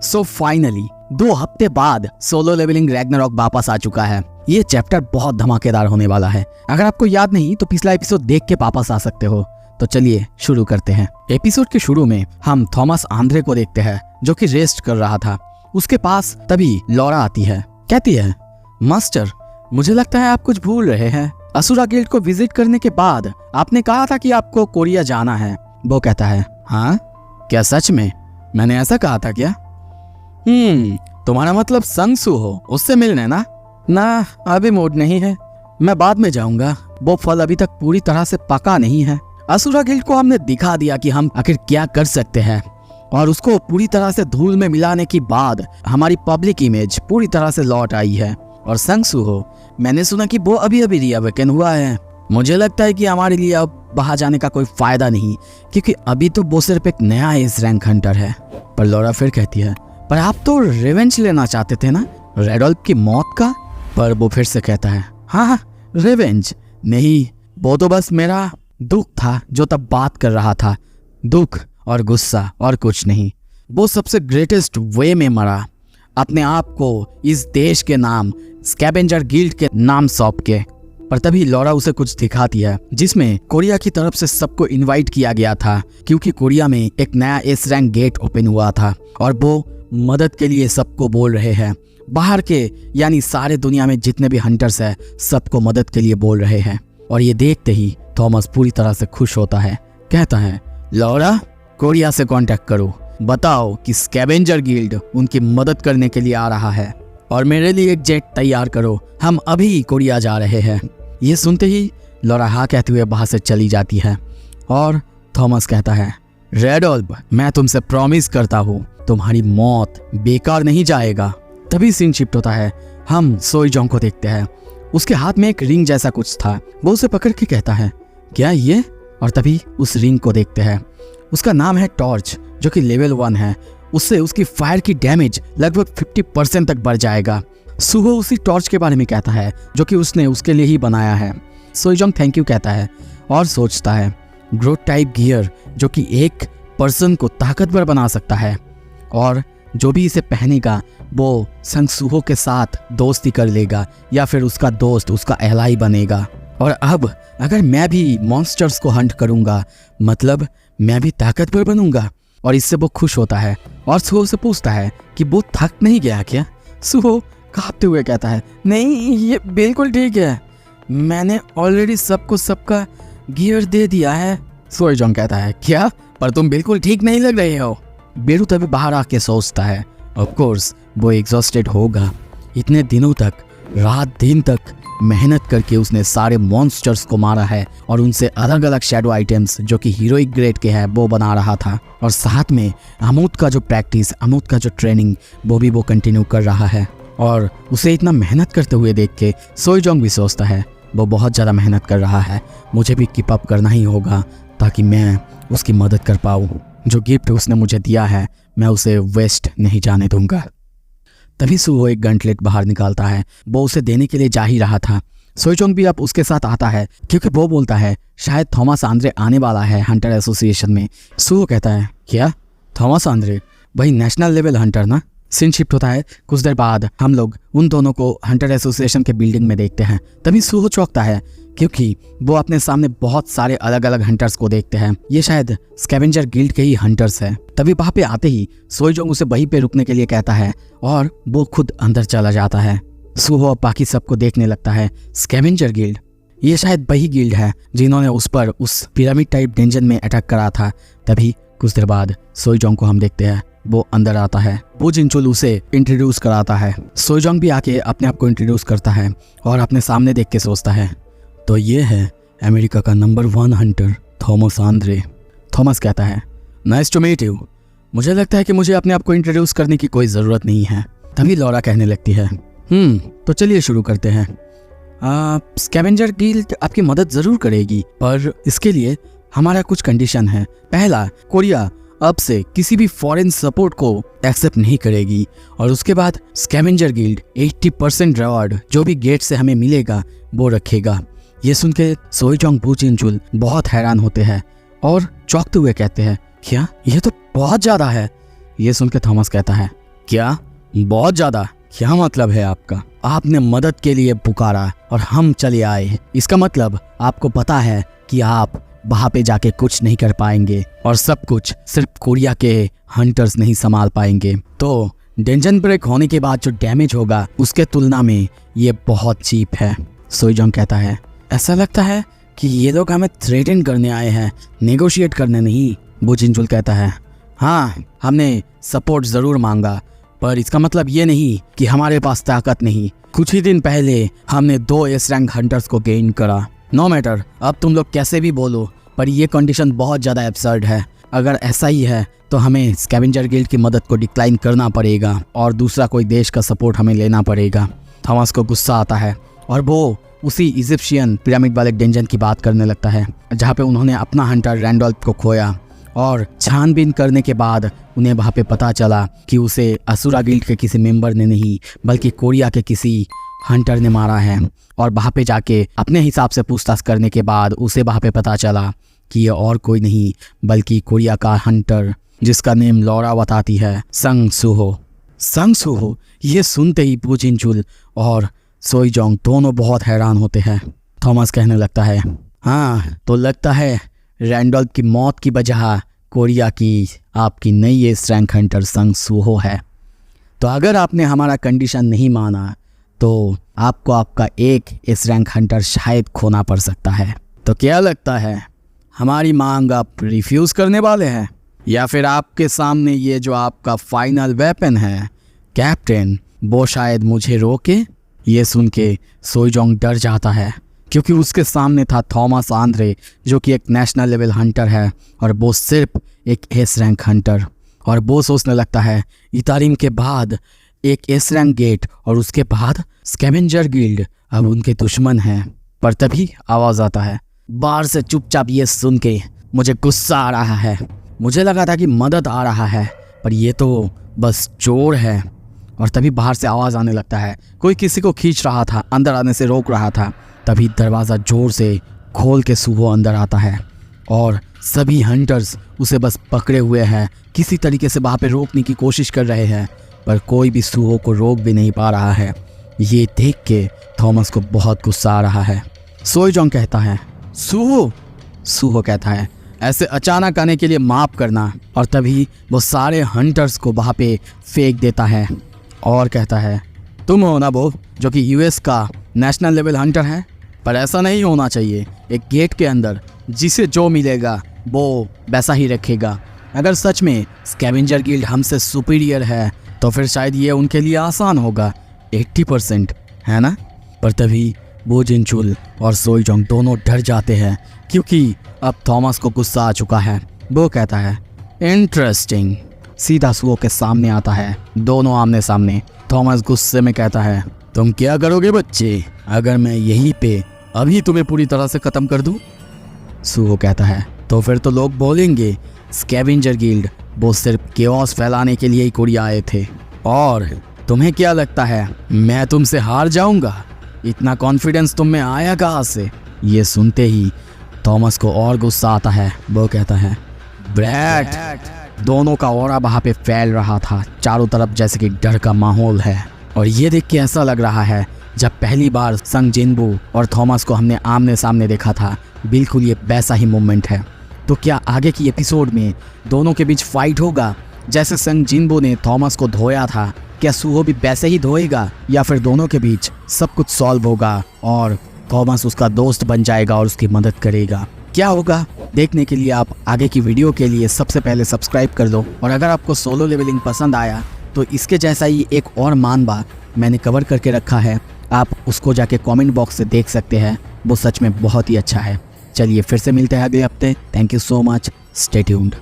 So finally 2 हफ्ते बाद solo levelling Ragnarok वापस आ चुका है। ये चैप्टर बहुत धमाकेदार होने वाला है। अगर आपको याद नहीं तो पिछला एपिसोड देख के वापस आ सकते हो। तो चलिए शुरू करते हैं। एपिसोड के शुरू में हम थॉमस आंद्रे को देखते हैं जो कि रेस्ट कर रहा था। उसके पास तभी लॉरा आती है, कहती है, मास्टर मुझे लगता है आप कुछ भूल रहे हैं। असुरा गिल्ड को विजिट करने के बाद आपने कहा था कि आपको कोरिया जाना है। वो कहता है, हाँ क्या सच में? मैंने ऐसा कहा था क्या? तुम्हारा मतलब संगसू हो, उससे मिलने ना? ना अभी मूड नहीं है, मैं बाद में जाऊंगा। वो फल अभी तक पूरी तरह से पका नहीं है। असुरा गिल्ड को हमने दिखा दिया कि हम आखिर क्या कर सकते हैं और उसको पूरी तरह से धूल में मिलाने के बाद हमारी पब्लिक इमेज पूरी तरह से लौट आई है। और संगसू हो, मैंने सुना कि वो अभी अभी रीअवेकन हुआ है। मुझे लगता है कि हमारे लिए अब बाहर जाने का कोई फायदा नहीं, क्योंकि अभी तो वो सिर्फ एक नया एस रैंक हंटर है। पर लॉरा फिर कहती है, पर आप तो रिवेंज लेना चाहते थे ना, रेडोल्फ की मौत का? पर वो फिर से कहता है, हाँ रिवेंज नहीं, वो तो बस मेरा दुख था जो तब बात कर रहा था। दुख और गुस्सा और कुछ नहीं। वो सबसे ग्रेटेस्ट वे में मरा, अपने आप को इस देश के नाम स्कैवेंजर गिल्ड के नाम सौंप के। पर तभी लॉरा उसे कुछ दिखाती है जिसमें कोरिया की तरफ से सबको इनवाइट किया गया था, क्योंकि कोरिया में एक नया एस रैंक गेट ओपन हुआ था और वो मदद के लिए सबको बोल रहे हैं। बाहर के यानी सारे दुनिया में जितने भी हंटर्स हैं सबको मदद के लिए बोल रहे हैं। और ये देखते ही थॉमस पूरी तरह से खुश होता है, कहता है, लॉरा कोरिया से कांटेक्ट करो, बताओ कि स्कैवेंजर गिल्ड उनकी मदद करने के लिए आ रहा है और मेरे लिए एक जेट तैयार करो, हम अभी कोरिया जा रहे हैं। ये सुनते ही लॉरा हाँ कहते हुए वहां से चली जाती है और थॉमस कहता है, रेडोल्फ मैं तुमसे प्रॉमिस करता हूँ तुम्हारी मौत बेकार नहीं जाएगा। तभी सीन शिफ्ट होता है, हम सोईजोंग को देखते हैं। उसके हाथ में एक रिंग जैसा कुछ था। वो उसे पकड़ के कहता है, क्या ये? और तभी उस रिंग को देखते हैं। उसका नाम है टॉर्च, जो कि लेवल 1 है। उससे उसकी फायर की डैमेज लगभग 50% तक बढ़ जाएगा। सुहो उसी टॉर्च के बारे में कहता है जो कि उसने उसके लिए ही बनाया है। सोईजोंग थैंक यू कहता है और सोचता है, ग्रोथ टाइप गियर जो कि एक पर्सन को ताकतवर बना सकता है और जो भी इसे पहनेगा वो संगसूहो के साथ दोस्ती कर लेगा या फिर उसका दोस्त उसका एलाई बनेगा। और अब अगर मैं भी मॉन्स्टर्स को हंट करूंगा मतलब मैं भी ताकतवर बनूंगा। और इससे वो खुश होता है और सुहो से पूछता है कि वो थक नहीं गया क्या? सुहो कांपते हुए कहता है, नहीं ये बिल्कुल ठीक है, मैंने ऑलरेडी सबको सबका गियर दे दिया है। सोईजोंग कहता है, क्या? पर तुम बिल्कुल ठीक नहीं लग रहे हो। बेरू तभी बाहर आके सोचता है, ऑफ कोर्स वो एग्जॉस्टेड होगा। इतने दिनों तक रात दिन तक मेहनत करके उसने सारे मॉन्स्टर्स को मारा है और उनसे अलग अलग शैडो आइटम्स जो कि हीरोइक ग्रेड के हैं वो बना रहा था। और साथ में अमूत का जो प्रैक्टिस, अमूत का जो ट्रेनिंग वो भी वो कंटिन्यू कर रहा है। और उसे इतना मेहनत करते हुए देख के सोईजोंग भी सोचता है, वो बहुत ज़्यादा मेहनत कर रहा है, मुझे भी कीप अप करना ही होगा ताकि मैं उसकी मदद कर पाऊँ। जो गिफ्ट उसने मुझे दिया है मैं उसे वेस्ट नहीं जाने दूंगा। तभी सुहो एक गंटलेट बाहर निकालता है। वो उसे देने के लिए जा ही रहा था। सोईजोंग भी अब उसके साथ आता है क्योंकि वो बोलता है शायद थॉमस आंद्रे आने वाला है हंटर एसोसिएशन में। सुहो कहता है, क्या? Thomas Andre? वही नेशनल लेवल हंटर ना? सीन शिफ्ट होता है। कुछ देर बाद हम लोग उन दोनों को हंटर एसोसिएशन के बिल्डिंग में देखते हैं। तभी सुहो चौंकता है क्योंकि वो अपने सामने बहुत सारे अलग अलग हंटर्स को देखते हैं। ये शायद स्कैवेंजर गिल्ड के ही हंटर्स हैं। तभी वहां पे आते ही सोईजोंग उसे वहीं पे रुकने के लिए कहता है और वो खुद अंदर चला जाता है। सुहो बाकी सबको देखने लगता है। स्कैवेंजर गिल्ड, ये शायद वही गिल्ड है जिन्होंने उस पर उस पिरामिड टाइप डेंजन में अटैक करा था। तभी कुछ देर बाद सोईजोंग को हम देखते हैं, वो अंदर आता है। वो जिनचुल उसे इंट्रोड्यूस कराता है। सोईजोंग भी आके अपने आप को इंट्रोड्यूस करता है और अपने सामने देख के सोचता है, तो ये है अमेरिका का number 1 Hunter Thomas Andre. Thomas कहता है, नाइस टू मीट यू। मुझे लगता है कि मुझे अपने आप को इंट्रोड्यूस करने की कोई ज़रूरत नहीं है। तभी लॉरा कहने लगती है, तो चलिए शुरू करते हैं। स्कैवेंजर गिल्ड आपकी मदद ज़रूर करेगी, पर इसके लिए हमारा कुछ कंडीशन है। पहला, कोरिया अब से किसी भी फॉरेन सपोर्ट को एक्सेप्ट नहीं करेगी। और उसके बाद स्कैवेंजर गिल्ड 80% रिवॉर्ड जो भी गेट से हमें मिलेगा वो रखेगा। ये सुन के सोईजोंग बूजिनचुल बहुत हैरान होते हैं और चौंकते हुए कहते हैं, क्या? ये तो बहुत ज़्यादा है। ये सुन के थॉमस कहता है, क्या? बहुत ज्यादा? क्या मतलब है आपका? आपने मदद के लिए पुकारा और हम चले आए, इसका मतलब आपको पता है कि आप वहां पे जाके कुछ नहीं कर पाएंगे और सब कुछ सिर्फ कोरिया के हंटर्स नहीं संभाल पाएंगे। तो डेंजन ब्रेक होने के बाद जो डैमेज होगा उसके तुलना में ये बहुत चीप है। सोईजोंग कहता है, ऐसा लगता है कि ये लोग हमें थ्रेटन करने आए हैं, नेगोशिएट करने नहीं। बो जिनचुल कहता है, हाँ हमने सपोर्ट जरूर मांगा, पर इसका मतलब ये नहीं कि हमारे पास ताकत नहीं। कुछ ही दिन पहले हमने 2 एस रैंक हंटर्स को गेन करा। नो मैटर, अब तुम लोग कैसे भी बोलो, पर ये कंडीशन बहुत ज़्यादा एब्सर्ड है। अगर ऐसा ही है तो हमें स्कैवेंजर गिल्ड की मदद को डिक्लाइन करना पड़ेगा और दूसरा कोई देश का सपोर्ट हमें लेना पड़ेगा। थॉमस को गुस्सा आता है और वो उसी इजिप्शियन पिरामिड वाले डेंजन की बात करने लगता है जहाँ पे उन्होंने अपना हंटर रैंडोल्फ को खोया और छानबीन करने के बाद उन्हें वहाँ पे पता चला कि उसे असुरा गिल्ड के किसी मेंबर ने नहीं बल्कि कोरिया के किसी हंटर ने मारा है। और वहाँ पे जाके अपने हिसाब से पूछताछ करने के बाद उसे वहाँ पे पता चला कि ये और कोई नहीं बल्कि कोरिया का हंटर जिसका नेम लौरा बताती है, संग सुहो। संग सुहो, ये सुनते ही बो जिनचुल और सोईजोंग दोनों बहुत हैरान होते हैं। थॉमस कहने लगता है, हाँ तो लगता है रैंडोल्फ की मौत की वजह कोरिया की आपकी नई एस रैंक हंटर संग सुहो है। तो अगर आपने हमारा कंडीशन नहीं माना तो आपको आपका एक एस रैंक हंटर शायद खोना पड़ सकता है। तो क्या लगता है, हमारी मांग आप रिफ्यूज़ करने वाले हैं या फिर आपके सामने ये जो आपका फाइनल वेपन है कैप्टन, वो शायद मुझे रोके? ये सुन के सोईजोंग डर जाता है क्योंकि उसके सामने था थॉमस आंद्रे जो कि एक नेशनल लेवल हंटर है और वो सिर्फ एक एस रैंक हंटर। और वो सोचने लगता है इतारिम के बाद एक एस रैंक गेट और उसके बाद स्कैवेंजर गिल्ड अब उनके दुश्मन हैं। पर तभी आवाज़ आता है बाहर से। चुपचाप ये सुन के मुझे गुस्सा आ रहा है। मुझे लगा था कि मदद आ रहा है पर ये तो बस चोर है। और तभी बाहर से आवाज़ आने लगता है, कोई किसी को खींच रहा था, अंदर आने से रोक रहा था। तभी दरवाज़ा जोर से खोल के सुहो अंदर आता है और सभी हंटर्स उसे बस पकड़े हुए हैं, किसी तरीके से वहाँ पे रोकने की कोशिश कर रहे हैं पर कोई भी सुहो को रोक भी नहीं पा रहा है। ये देख के थॉमस को बहुत गुस्सा आ रहा है। सोईजोंग कहता है, सुहो। सुहो कहता है, ऐसे अचानक आने के लिए माफ़ करना। और तभी वो सारे हंटर्स को वहाँ पे फेंक देता है और कहता है, तुम हो ना वो जो कि यूएस का नेशनल लेवल हंटर है, पर ऐसा नहीं होना चाहिए। एक गेट के अंदर जिसे जो मिलेगा वो वैसा ही रखेगा। अगर सच में स्कैवेंजर गिल्ड हमसे सुपीरियर है तो फिर शायद ये उनके लिए आसान होगा, 80% है ना। पर तभी बो जिनचुल और सोईजोंग दोनों डर जाते हैं क्योंकि अब थॉमस को गुस्सा आ चुका है। वो कहता है, इंटरेस्टिंग। सीधा सुहो के सामने आता है, दोनों आमने सामने। थॉमस गुस्से में कहता है, तुम क्या करोगे बच्चे अगर मैं यहीं पे अभी तुम्हें पूरी तरह से ख़त्म कर दूं? सुहो कहता है, तो फिर तो लोग बोलेंगे स्कैवेंजर गिल्ड वो सिर्फ केओस फैलाने के लिए ही कोरिया आए थे। और तुम्हें क्या लगता है मैं तुमसे हार जाऊंगा? इतना कॉन्फिडेंस तुम में आया कहाँ से? ये सुनते ही थॉमस को और गुस्सा आता है। वो कहता है, ब्रैट। दोनों का ऑरा वहाँ पे फैल रहा था चारों तरफ जैसे कि डर का माहौल है। और ये देख के ऐसा लग रहा है जब पहली बार संग जिनबू और थॉमस को हमने आमने सामने देखा था, बिल्कुल ये वैसा ही मोमेंट है। तो क्या आगे की एपिसोड में दोनों के बीच फाइट होगा? जैसे संग जिनबू ने थॉमस को धोया था, क्या सुहो भी वैसे ही धोएगा या फिर दोनों के बीच सब कुछ सॉल्व होगा और थॉमस उसका दोस्त बन जाएगा और उसकी मदद करेगा? क्या होगा देखने के लिए आप आगे की वीडियो के लिए सबसे पहले सब्सक्राइब कर दो। और अगर आपको सोलो लेवलिंग पसंद आया तो इसके जैसा ही एक और मानवा मैंने कवर करके रखा है, आप उसको जाके कमेंट बॉक्स से देख सकते हैं। वो सच में बहुत ही अच्छा है। चलिए फिर से मिलते हैं अगले हफ्ते। Thank you so much, stay tuned.